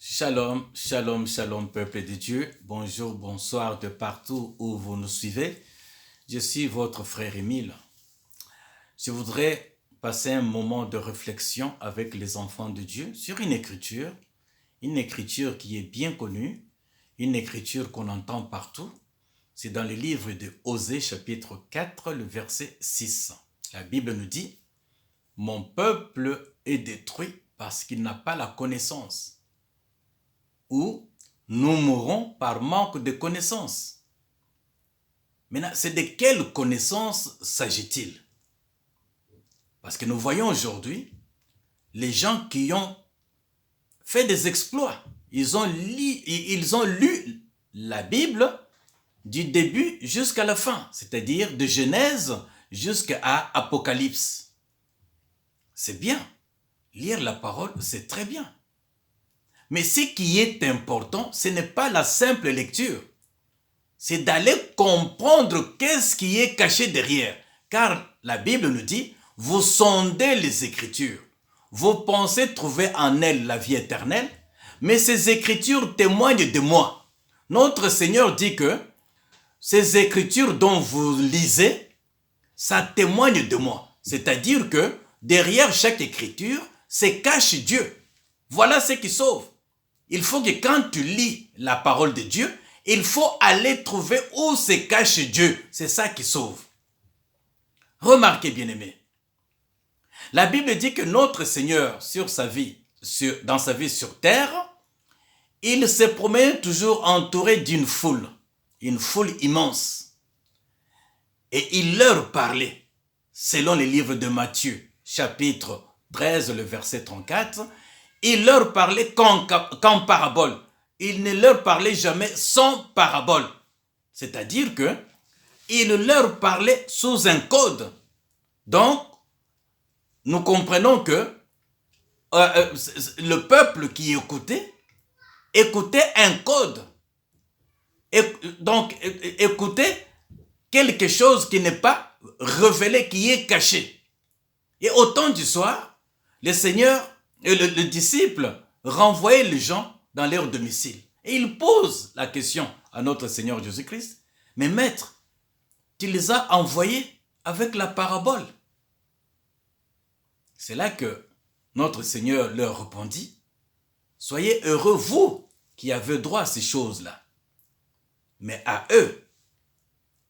Shalom, shalom, shalom, peuple de Dieu. Bonjour, bonsoir de partout où vous nous suivez. Je suis votre frère Émile. Je voudrais passer un moment de réflexion avec les enfants de Dieu sur une écriture qui est bien connue, une écriture qu'on entend partout. C'est dans le livre de Osée, chapitre 4, le verset 6. La Bible nous dit « Mon peuple est détruit parce qu'il n'a pas la connaissance. » Ou nous mourrons par manque de connaissances. Maintenant, c'est de quelle connaissance s'agit-il? Parce que nous voyons aujourd'hui les gens qui ont fait des exploits. Ils ont lu la Bible du début jusqu'à la fin, c'est-à-dire de Genèse jusqu'à Apocalypse. C'est bien. Lire la parole, c'est très bien. Mais ce qui est important, ce n'est pas la simple lecture. C'est d'aller comprendre qu'est-ce qui est caché derrière. Car la Bible nous dit, vous sondez les Écritures. Vous pensez trouver en elles la vie éternelle, mais ces Écritures témoignent de moi. Notre Seigneur dit que ces Écritures dont vous lisez, ça témoigne de moi. C'est-à-dire que derrière chaque Écriture, se cache Dieu. Voilà ce qui sauve. Il faut que quand tu lis la parole de Dieu, il faut aller trouver où se cache Dieu. C'est ça qui sauve. Remarquez, bien-aimés. La Bible dit que notre Seigneur, dans sa vie sur terre, il se promène toujours entouré d'une foule immense. Et il leur parlait, selon les livres de Matthieu, chapitre 13, le verset 34, il leur parlait qu'en parabole. Il ne leur parlait jamais sans parabole. C'est-à-dire que il leur parlait sous un code. Donc, nous comprenons que le peuple qui écoutait un code. Donc, écoutait quelque chose qui n'est pas révélé, qui est caché. Et au temps du soir, le disciple renvoyait les gens dans leur domicile. Et il pose la question à notre Seigneur Jésus-Christ, mais maître, tu les as envoyés avec la parabole. C'est là que notre Seigneur leur répondit, soyez heureux vous qui avez droit à ces choses-là. Mais à eux,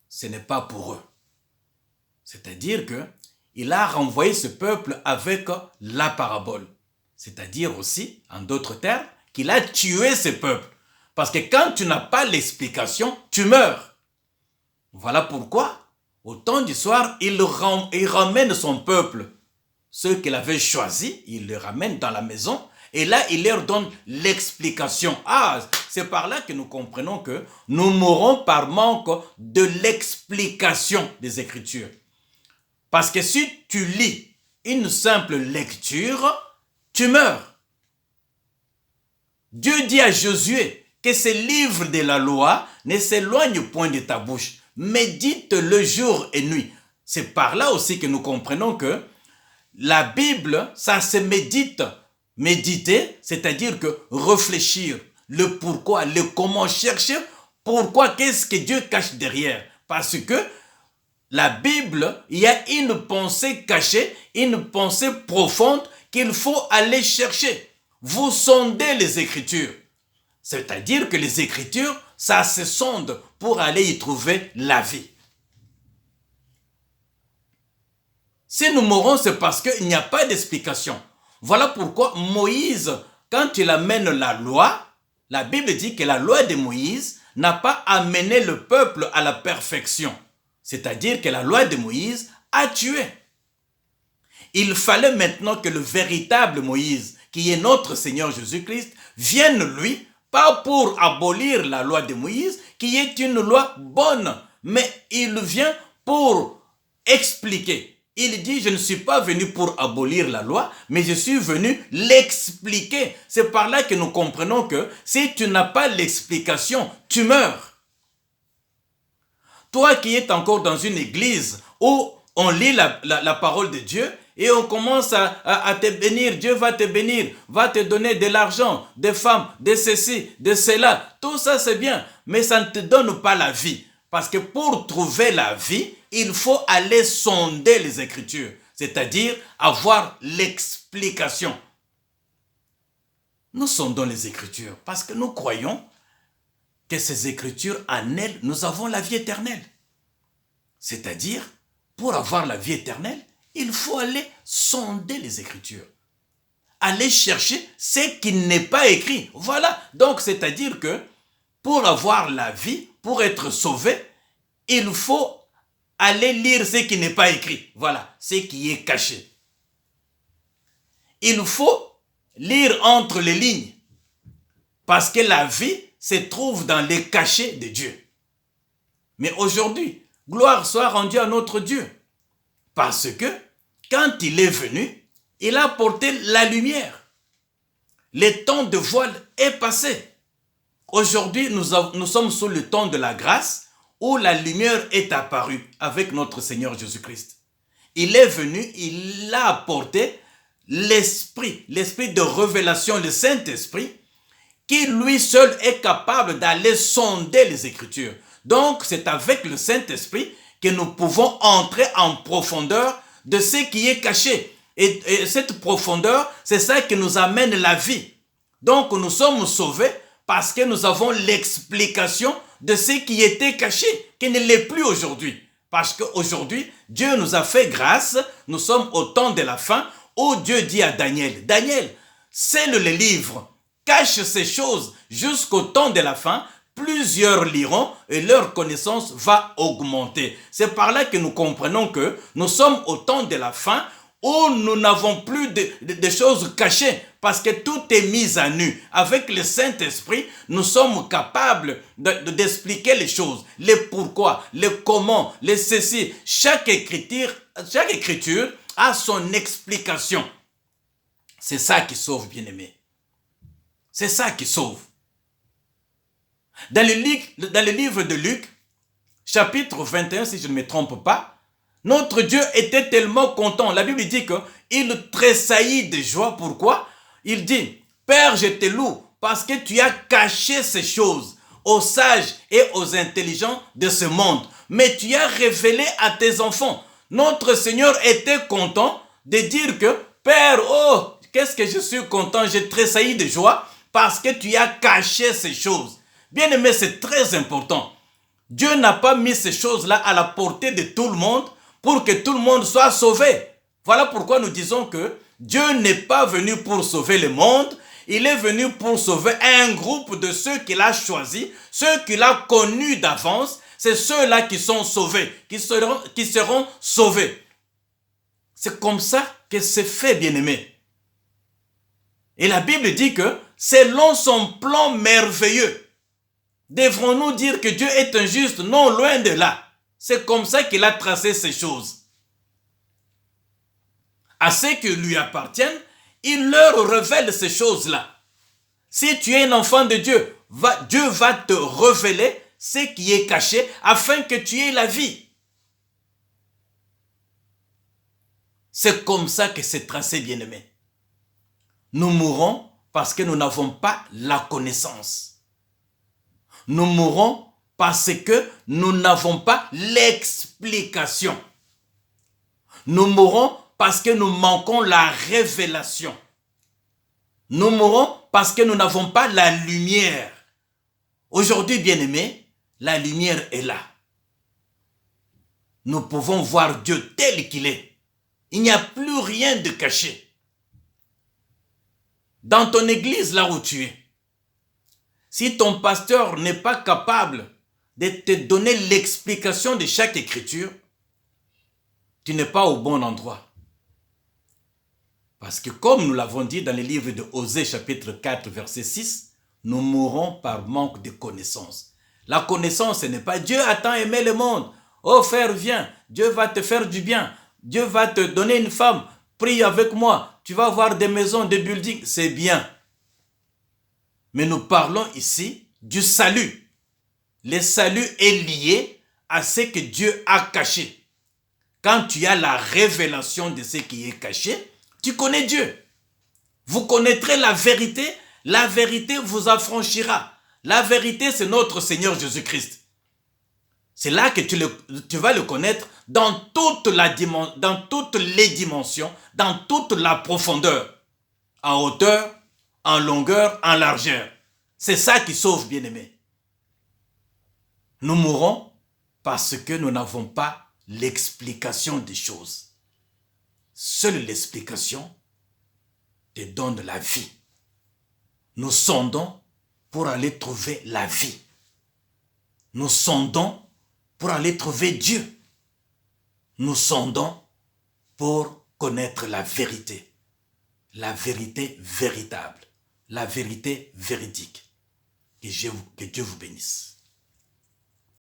ce n'est pas pour eux. C'est-à-dire que il a renvoyé ce peuple avec la parabole. C'est-à-dire aussi, en d'autres termes, qu'il a tué ce peuple. Parce que quand tu n'as pas l'explication, tu meurs. Voilà pourquoi, au temps du soir, il ramène son peuple. Ceux qu'il avait choisis, il les ramène dans la maison. Et là, il leur donne l'explication. Ah, c'est par là que nous comprenons que nous mourrons par manque de l'explication des Écritures. Parce que si tu lis une simple lecture, tu meurs. Dieu dit à Josué que ce livre de la loi ne s'éloigne point de ta bouche. Médite-le jour et nuit. C'est par là aussi que nous comprenons que la Bible, ça se médite. Méditer, c'est-à-dire que réfléchir, le pourquoi, le comment, chercher pourquoi, qu'est-ce que Dieu cache derrière. Parce que la Bible, il y a une pensée cachée, une pensée profonde qu'il faut aller chercher. Vous sondez les Écritures. C'est-à-dire que les Écritures, ça se sonde pour aller y trouver la vie. Si nous mourons, c'est parce qu'il n'y a pas d'explication. Voilà pourquoi Moïse, quand il amène la loi, la Bible dit que la loi de Moïse n'a pas amené le peuple à la perfection. C'est-à-dire que la loi de Moïse a tué. Il fallait maintenant que le véritable Moïse, qui est notre Seigneur Jésus-Christ, vienne lui, pas pour abolir la loi de Moïse, qui est une loi bonne, mais il vient pour expliquer. Il dit, je ne suis pas venu pour abolir la loi, mais je suis venu l'expliquer. C'est par là que nous comprenons que si tu n'as pas l'explication, tu meurs. Toi qui es encore dans une église où on lit la parole de Dieu et on commence à te bénir. Dieu va te bénir, va te donner de l'argent, des femmes, de ceci, de cela. Tout ça, c'est bien, mais ça ne te donne pas la vie. Parce que pour trouver la vie, il faut aller sonder les Écritures, c'est-à-dire avoir l'explication. Nous sondons les Écritures parce que nous croyons que ces Écritures, en elles, nous avons la vie éternelle. C'est-à-dire, pour avoir la vie éternelle, il faut aller sonder les Écritures. Aller chercher ce qui n'est pas écrit. Voilà. Donc, c'est-à-dire que pour avoir la vie, pour être sauvé, il faut aller lire ce qui n'est pas écrit. Voilà. Ce qui est caché. Il faut lire entre les lignes. Parce que la vie se trouve dans les cachets de Dieu. Mais aujourd'hui, gloire soit rendue à notre Dieu. Parce que, quand il est venu, il a apporté la lumière. Le temps de voile est passé. Aujourd'hui, nous sommes sous le temps de la grâce où la lumière est apparue avec notre Seigneur Jésus-Christ. Il est venu, il a apporté l'esprit de révélation, le Saint-Esprit, qui lui seul est capable d'aller sonder les Écritures. Donc, c'est avec le Saint-Esprit que nous pouvons entrer en profondeur de ce qui est caché. Et cette profondeur, c'est ça qui nous amène la vie. Donc, nous sommes sauvés parce que nous avons l'explication de ce qui était caché, qui ne l'est plus aujourd'hui. Parce qu'aujourd'hui, Dieu nous a fait grâce, nous sommes au temps de la fin, où Dieu dit à Daniel, Daniel, scelle les livres, cache ces choses jusqu'au temps de la fin, plusieurs liront et leur connaissance va augmenter. C'est par là que nous comprenons que nous sommes au temps de la fin où nous n'avons plus de choses cachées parce que tout est mis à nu. Avec le Saint-Esprit, nous sommes capables d'expliquer les choses, les pourquoi, les comment, les ceci. Chaque écriture a son explication. C'est ça qui sauve, bien-aimé. C'est ça qui sauve. Dans le livre de Luc, chapitre 21, si je ne me trompe pas, notre Dieu était tellement content. La Bible dit qu'il tressaillit de joie. Pourquoi? Il dit, Père, je te loue parce que tu as caché ces choses aux sages et aux intelligents de ce monde. Mais tu as révélé à tes enfants. Notre Seigneur était content de dire que, Père, oh, qu'est-ce que je suis content, je tressaillis de joie parce que tu as caché ces choses. Bien aimé, c'est très important. Dieu n'a pas mis ces choses-là à la portée de tout le monde pour que tout le monde soit sauvé. Voilà pourquoi nous disons que Dieu n'est pas venu pour sauver le monde, il est venu pour sauver un groupe de ceux qu'il a choisis, ceux qu'il a connus d'avance, c'est ceux-là qui sont sauvés, qui seront sauvés. C'est comme ça que c'est fait, bien-aimé. Et la Bible dit que selon son plan merveilleux, devrons-nous dire que Dieu est injuste? Non, loin de là. C'est comme ça qu'il a tracé ces choses. À ceux qui lui appartiennent, il leur révèle ces choses-là. Si tu es un enfant de Dieu, Dieu va te révéler ce qui est caché afin que tu aies la vie. C'est comme ça que c'est tracé, bien-aimé. Nous mourrons parce que nous n'avons pas la connaissance. Nous mourrons parce que nous n'avons pas l'explication. Nous mourrons parce que nous manquons la révélation. Nous mourrons parce que nous n'avons pas la lumière. Aujourd'hui, bien-aimés, la lumière est là. Nous pouvons voir Dieu tel qu'il est. Il n'y a plus rien de caché. Dans ton église, là où tu es, si ton pasteur n'est pas capable de te donner l'explication de chaque écriture, tu n'es pas au bon endroit. Parce que comme nous l'avons dit dans le livre de Osée chapitre 4 verset 6, nous mourrons par manque de connaissance. La connaissance, ce n'est pas Dieu a tant aimé le monde. Oh frère, viens, Dieu va te faire du bien. Dieu va te donner une femme. Prie avec moi. Tu vas avoir des maisons, des buildings. C'est bien. Mais nous parlons ici du salut. Le salut est lié à ce que Dieu a caché. quand tu as la révélation de ce qui est caché, tu connais Dieu. Vous connaîtrez la vérité vous affranchira. La vérité, c'est notre Seigneur Jésus-Christ. C'est là que tu vas le connaître dans toutes les dimensions, dans toute la profondeur, en hauteur, en longueur, en largeur. C'est ça qui sauve, bien-aimés. Nous mourrons parce que nous n'avons pas l'explication des choses. Seule l'explication te donne la vie. Nous sondons pour aller trouver la vie. Nous sondons pour aller trouver Dieu. Nous sondons pour connaître la vérité véritable, la vérité véridique. Que Dieu vous bénisse.